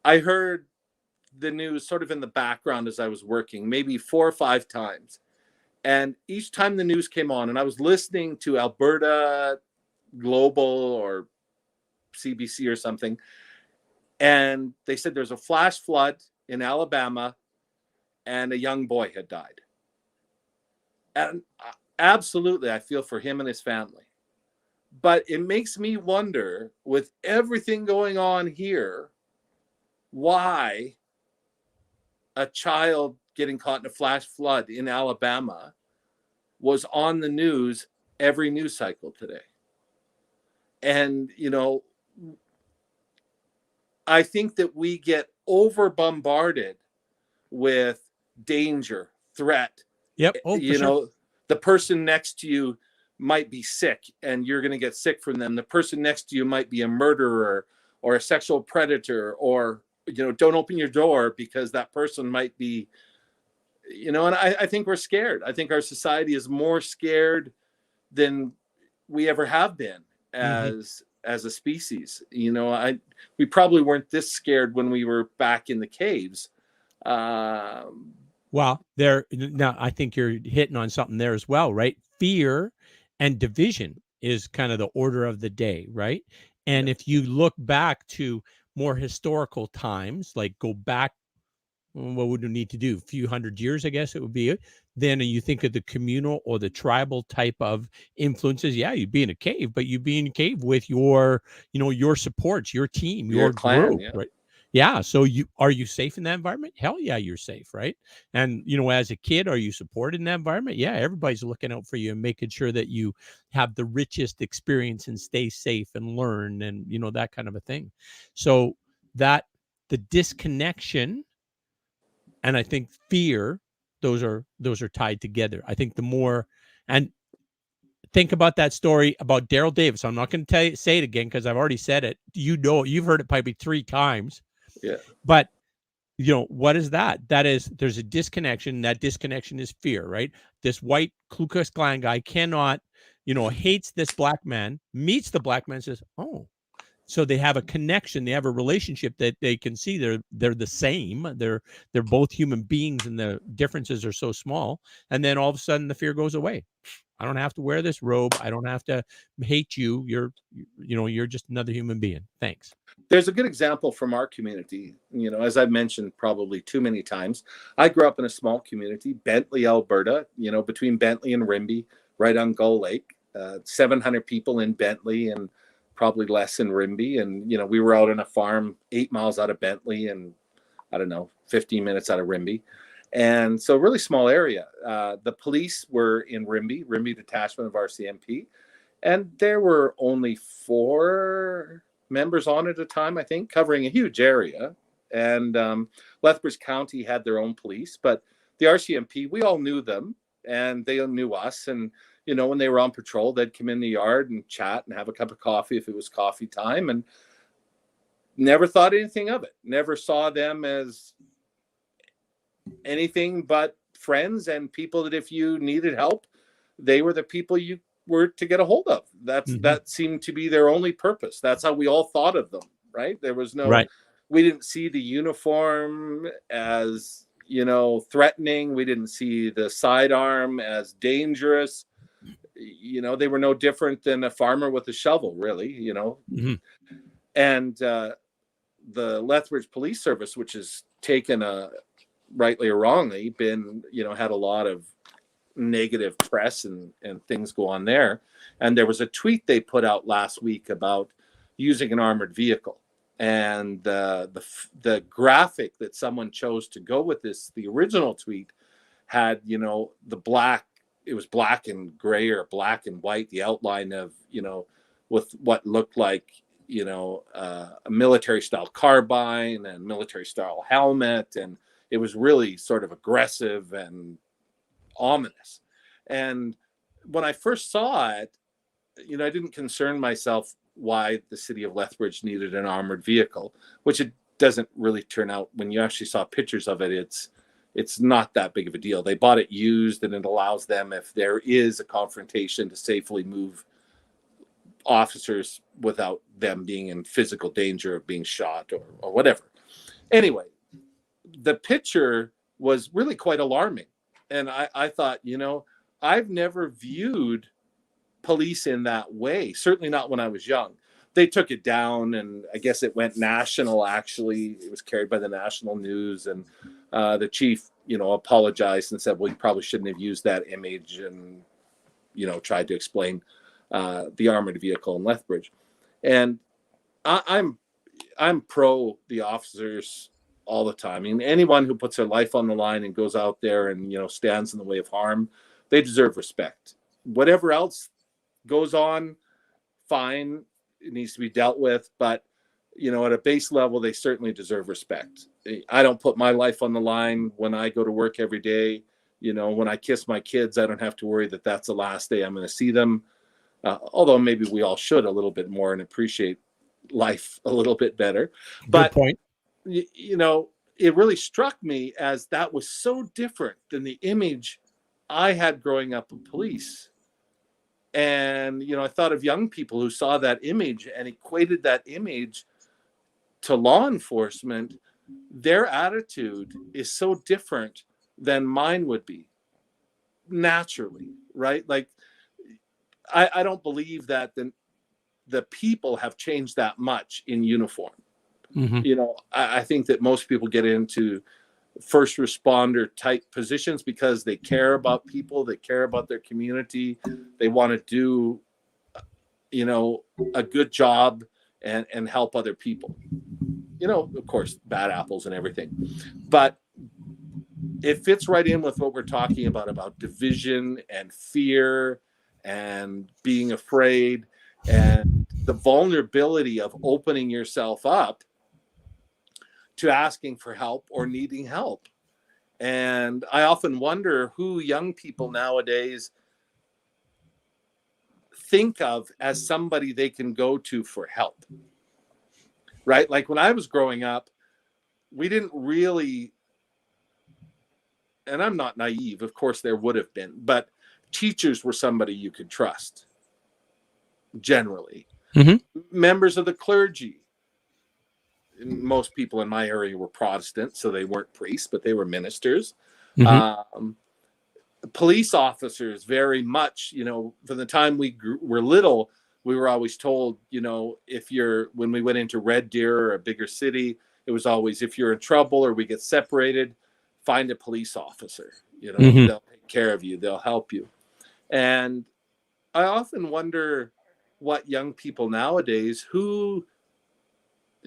Speaker 2: I heard the news sort of in the background as I was working, maybe 4 or 5 times. And each time the news came on, and I was listening to Alberta Global or CBC or something, and they said there's a flash flood in Alabama and a young boy had died. And absolutely, I feel for him and his family. But it makes me wonder, with everything going on here, why a child getting caught in a flash flood in Alabama was on the news every news cycle today. And, you know, I think that we get over bombarded with danger, threat.
Speaker 1: Yep. Oh,
Speaker 2: you know, the person next to you might be sick and you're going to get sick from them. The person next to you might be a murderer or a sexual predator, or, you know, don't open your door because that person might be, you know, and I think we're scared. I think our society is more scared than we ever have been as a species. You know, we probably weren't this scared when we were back in the caves.
Speaker 1: Well, now I think you're hitting on something there as well, right? Fear and division is kind of the order of the day, right? And
Speaker 2: Yeah.
Speaker 1: if you look back to more historical times, like go back, what would we need to do? A few hundred years, I guess it would be. Then you think of the communal or the tribal type of influences. Yeah, you'd be in a cave, but you'd be in a cave with your, your supports, your team,
Speaker 2: Your
Speaker 1: your
Speaker 2: clan,
Speaker 1: group,
Speaker 2: yeah.
Speaker 1: right? Yeah. So are you safe in that environment? Hell yeah, you're safe, right? And as a kid, are you supported in that environment? Yeah, everybody's looking out for you and making sure that you have the richest experience and stay safe and learn and that kind of a thing. So that the disconnection and I think fear, those are tied together. I think the more, and think about that story about Daryl Davis. I'm not going to say it again because I've already said it. You've heard it probably 3 times.
Speaker 2: Yeah.
Speaker 1: But what is that? That is, there's a disconnection. That disconnection is fear, right? This white Ku Klux Klan guy cannot, hates this black man, meets the black man, and says, "Oh." So they have a connection, they have a relationship that they can see they're the same. They're both human beings and the differences are so small. And then all of a sudden the fear goes away. I don't have to wear this robe. I don't have to hate you. You're just another human being. Thanks.
Speaker 2: There's a good example from our community. As I've mentioned probably too many times, I grew up in a small community, Bentley, Alberta, between Bentley and Rimbey, right on Gull Lake. 700 people in Bentley and probably less in Rimbey. And, we were out on a farm 8 miles out of Bentley and, I don't know, 15 minutes out of Rimbey. And so really small area. The police were in Rimbey detachment of RCMP. And there were only 4 members on at a time, I think, covering a huge area. And Lethbridge County had their own police, but the RCMP, we all knew them and they knew us. And, when they were on patrol, they'd come in the yard and chat and have a cup of coffee if it was coffee time, and never thought anything of it. Never saw them as anything but friends and people that if you needed help, they were the people you were to get a hold of. That seemed to be their only purpose. That's how we all thought of them, right? There was no,
Speaker 1: Right.
Speaker 2: We didn't see the uniform as, threatening. We didn't see the sidearm as dangerous. They were no different than a farmer with a shovel, really,
Speaker 1: Mm-hmm.
Speaker 2: And the Lethbridge Police Service, which has taken rightly or wrongly been, had a lot of negative press and things go on there. And there was a tweet they put out last week about using an armored vehicle. And the graphic that someone chose to go with this, the original tweet had, the black, it was black and gray or black and white, the outline of, with what looked like, a military style carbine and military style helmet. And it was really sort of aggressive and ominous. And when I first saw it, I didn't concern myself why the city of Lethbridge needed an armored vehicle, which it doesn't really turn out. When you actually saw pictures of it, it's not that big of a deal. They bought it used, and it allows them, if there is a confrontation, to safely move officers without them being in physical danger of being shot or whatever. Anyway, the picture was really quite alarming. And I thought, I've never viewed police in that way, certainly not when I was young. They took it down, and I guess it went national, actually. It was carried by the national news, and the chief, apologized and said, well, you probably shouldn't have used that image, and, tried to explain the armored vehicle in Lethbridge. And I'm pro the officers all the time. I mean, anyone who puts their life on the line and goes out there and, stands in the way of harm, they deserve respect. Whatever else goes on, fine, it needs to be dealt with. But, at a base level, they certainly deserve respect. I don't put my life on the line when I go to work every day. When I kiss my kids, I don't have to worry that that's the last day I'm going to see them. Although maybe we all should a little bit more and appreciate life a little bit better. But,
Speaker 1: good point.
Speaker 2: It really struck me as that was so different than the image I had growing up in police. And, I thought of young people who saw that image and equated that image to law enforcement. Their attitude is so different than mine would be naturally, right? Like, I don't believe that the people have changed that much in uniform.
Speaker 1: Mm-hmm.
Speaker 2: You know, I think that most people get into first responder type positions because they care about people, they care about their community, they want to do, you know, a good job and help other people. You know, of course, bad apples and everything, but it fits right in with what we're talking about division and fear and being afraid and the vulnerability of opening yourself up to asking for help or needing help. And I often wonder who young people nowadays think of as somebody they can go to for help. Right? Like when I was growing up, we didn't really, and I'm not naive, of course there would have been, but teachers were somebody you could trust, generally.
Speaker 1: Mm-hmm.
Speaker 2: Members of the clergy. Most people in my area were Protestant, so they weren't priests, but they were ministers.
Speaker 1: Mm-hmm.
Speaker 2: Police officers, very much, you know, from the time were little, we were always told, you know, when we went into Red Deer or a bigger city, it was always, if you're in trouble or we get separated, find a police officer, you know,
Speaker 1: Mm-hmm.
Speaker 2: they'll take care of you, they'll help you. And I often wonder what young people nowadays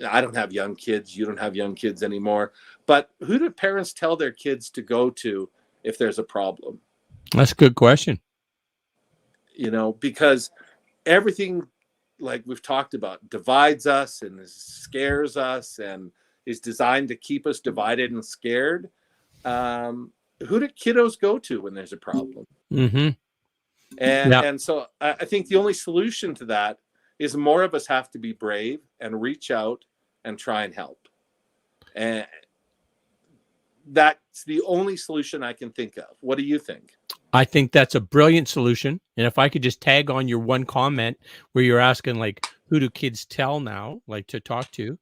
Speaker 2: I don't have young kids, you don't have young kids anymore, but who do parents tell their kids to go to if there's a problem?
Speaker 1: That's a good question.
Speaker 2: You know, because everything, like we've talked about, divides us and scares us and is designed to keep us divided and scared. Who do kiddos go to when there's a problem?
Speaker 1: Mm-hmm.
Speaker 2: And
Speaker 1: Yeah.
Speaker 2: and so I think the only solution to that is more of us have to be brave and reach out and try and help. And that's the only solution I can think of. What do you think?
Speaker 1: I think that's a brilliant solution. And if I could just tag on your one comment where you're asking, like, who do kids tell now, like, to talk to?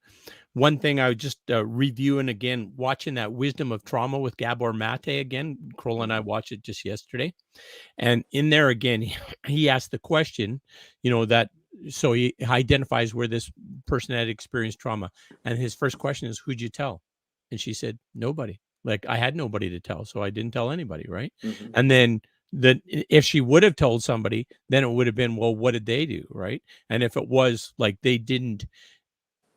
Speaker 1: One thing I would just review, and again, watching that Wisdom of Trauma with Gabor Mate again. Kroll and I watched it just yesterday. And in there again, he asked the question, you know, that so he identifies where this person had experienced trauma. And his first question is, who'd you tell? And she said, nobody. Like, I had nobody to tell, so I didn't tell anybody, right?
Speaker 2: Mm-hmm.
Speaker 1: And then if she would have told somebody, then it would have been, well, what did they do, right? And if it was like they didn't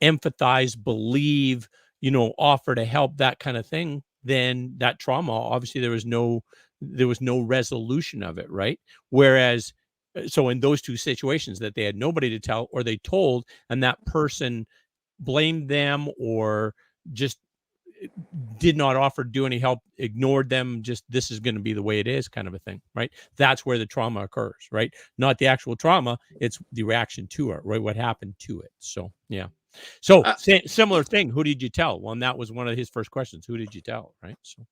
Speaker 1: empathize, believe, you know, offer to help, that kind of thing, then that trauma, obviously there was no resolution of it, right? Whereas so in those two situations that they had nobody to tell, or they told and that person blamed them or just did not offer to do any help, ignored them, just this is going to be the way it is, kind of a thing, right? That's where the trauma occurs, right? Not the actual trauma, it's the reaction to it, right? What happened to it. So yeah. So similar thing, who did you tell? Well, and that was one of his first questions, who did you tell, right? So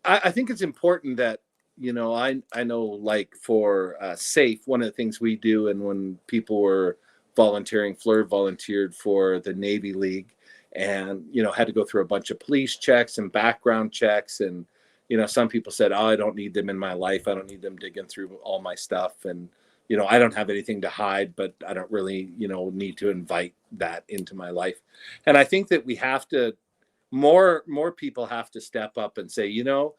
Speaker 2: I think it's important that, you know, I know, like for SAFE, one of the things we do, and when people were volunteering, Fleur volunteered for the Navy League and, you know, had to go through a bunch of police checks and background checks. And, you know, some people said, oh, I don't need them in my life. I don't need them digging through all my stuff. And, you know, I don't have anything to hide, but I don't really, you know, need to invite that into my life. And I think that we have to, more people have to step up and say, you know,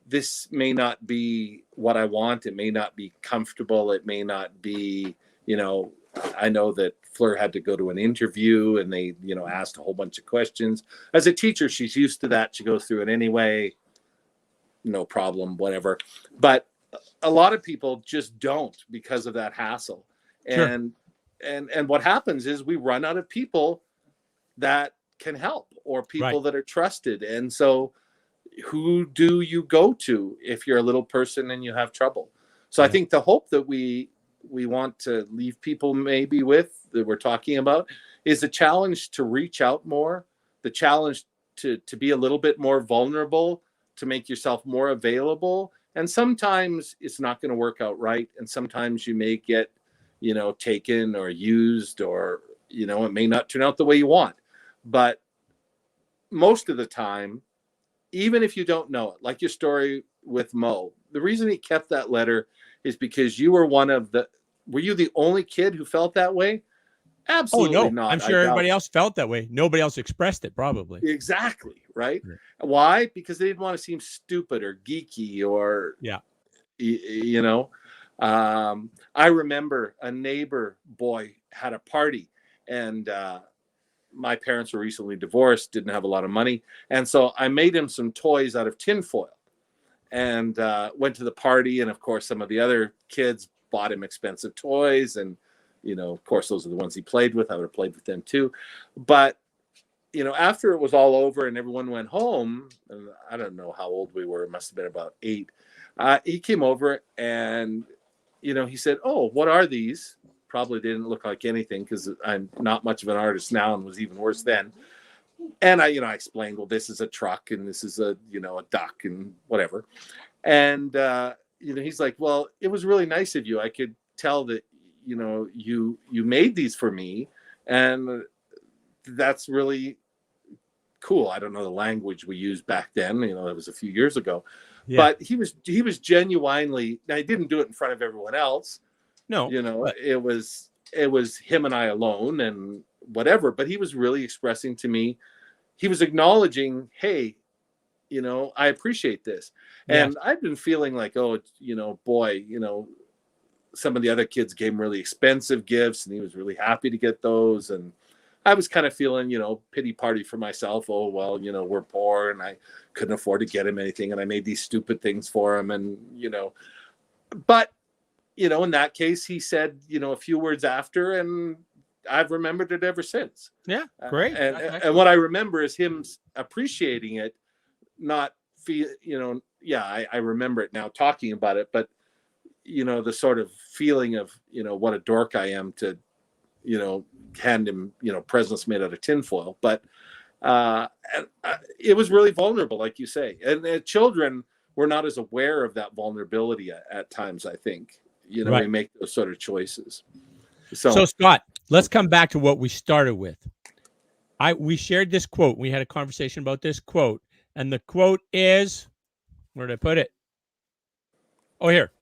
Speaker 2: this may not be what I want. It may not be comfortable. It may not be, you know, I know that Fleur had to go to an interview and they, you know, asked a whole bunch of questions. As a teacher, she's used to that. She goes through it anyway. No problem, whatever. But a lot of people just don't because of that hassle.
Speaker 1: sure.
Speaker 2: And what happens is we run out of people that can help or people
Speaker 1: Right.
Speaker 2: that are trusted. And so who do you go to if you're a little person and you have trouble? So I think the hope that we want to leave people maybe with, that we're talking about, is the challenge to reach out more, the challenge to be a little bit more vulnerable, to make yourself more available. And sometimes it's not going to work out right. And sometimes you may get, you know, taken or used, or, you know, it may not turn out the way you want. But most of the time, even if you don't know it, like your story with Mo, the reason he kept that letter is because you were were you the only kid who felt that way?
Speaker 1: Oh,
Speaker 2: Absolutely
Speaker 1: no.
Speaker 2: not.
Speaker 1: I'm sure everybody else felt that way. Nobody else expressed it, probably.
Speaker 2: Exactly, right?
Speaker 1: Yeah.
Speaker 2: Why? Because they didn't want to seem stupid or geeky or,
Speaker 1: Yeah.
Speaker 2: you know. I remember a neighbor boy had a party, and my parents were recently divorced, didn't have a lot of money. And so I made him some toys out of tinfoil and went to the party. And of course, some of the other kids bought him expensive toys. And, of course, those are the ones he played with. I would have played with them too. But, after it was all over and everyone went home, and I don't know how old we were, it must have been about 8. He came over and, he said, "Oh, what are these?" Probably didn't look like anything because I'm not much of an artist now and was even worse then. And I explained, well, this is a truck and this is a duck and whatever. And, he's like, "Well, it was really nice of you. I could tell that, you made these for me. And that's really cool." I don't know the language we used back then. That was a few years ago. Yeah. But he was genuinely, now he didn't do it in front of everyone else.
Speaker 1: No,
Speaker 2: but it was him and I alone and whatever, but he was really expressing to me, he was acknowledging, hey, I appreciate this. And yes. I've been feeling like, oh, boy, some of the other kids gave him really expensive gifts and he was really happy to get those. And I was kind of feeling, pity party for myself. Oh, well, we're poor and I couldn't afford to get him anything. And I made these stupid things for him. And, but, in that case, he said, a few words after, and I've remembered it ever since.
Speaker 1: Yeah, great.
Speaker 2: And what I remember is him appreciating it, not feel, I remember it now talking about it, but, the sort of feeling of, what a dork I am to, hand him, presents made out of tinfoil. But it was really vulnerable, like you say. And children were not as aware of that vulnerability at times, I think. Right. We make those sort of choices. So
Speaker 1: Scott, let's come back to what we started with. We shared this quote. We had a conversation about this quote. And the quote is, where did I put it? Oh, here.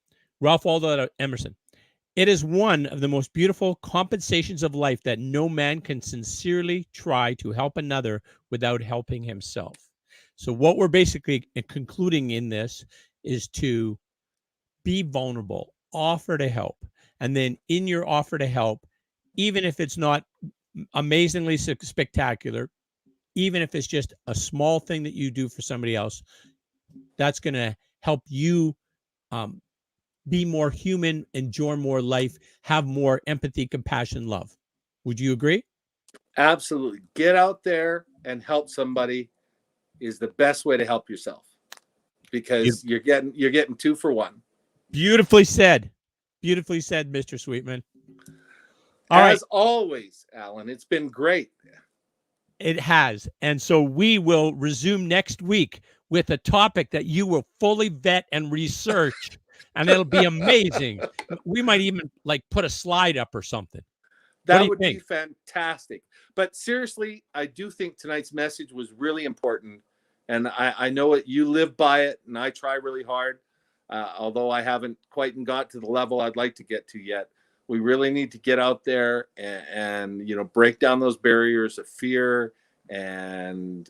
Speaker 1: Ralph Waldo Emerson. "It is one of the most beautiful compensations of life that no man can sincerely try to help another without helping himself." So what we're basically concluding in this is to be vulnerable, offer to help. And then in your offer to help, even if it's not amazingly spectacular, even if it's just a small thing that you do for somebody else, that's going to help you be more human, enjoy more life, have more empathy, compassion, love. Would you agree?
Speaker 2: Absolutely. Get out there and help somebody is the best way to help yourself, because you're getting 2 for 1.
Speaker 1: Beautifully said. Beautifully said, Mr. Sweetman.
Speaker 2: As always, Alan, it's been great.
Speaker 1: It has. And so we will resume next week with a topic that you will fully vet and research, and it'll be amazing. We might even put a slide up or something.
Speaker 2: That would be fantastic. But seriously, I do think tonight's message was really important. And I know it, you live by it, and I try really hard. Although I haven't quite got to the level I'd like to get to yet. We really need to get out there and break down those barriers of fear and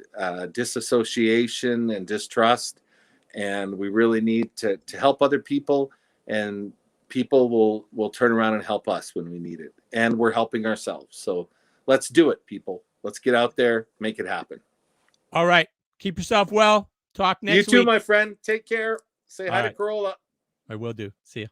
Speaker 2: disassociation and distrust. And we really need to help other people, and people will turn around and help us when we need it. And we're helping ourselves. So let's do it, people. Let's get out there, make it happen.
Speaker 1: All right. Keep yourself well. Talk next week.
Speaker 2: You too, my friend. Take care. Say hi to Corolla.
Speaker 1: I will do. See ya.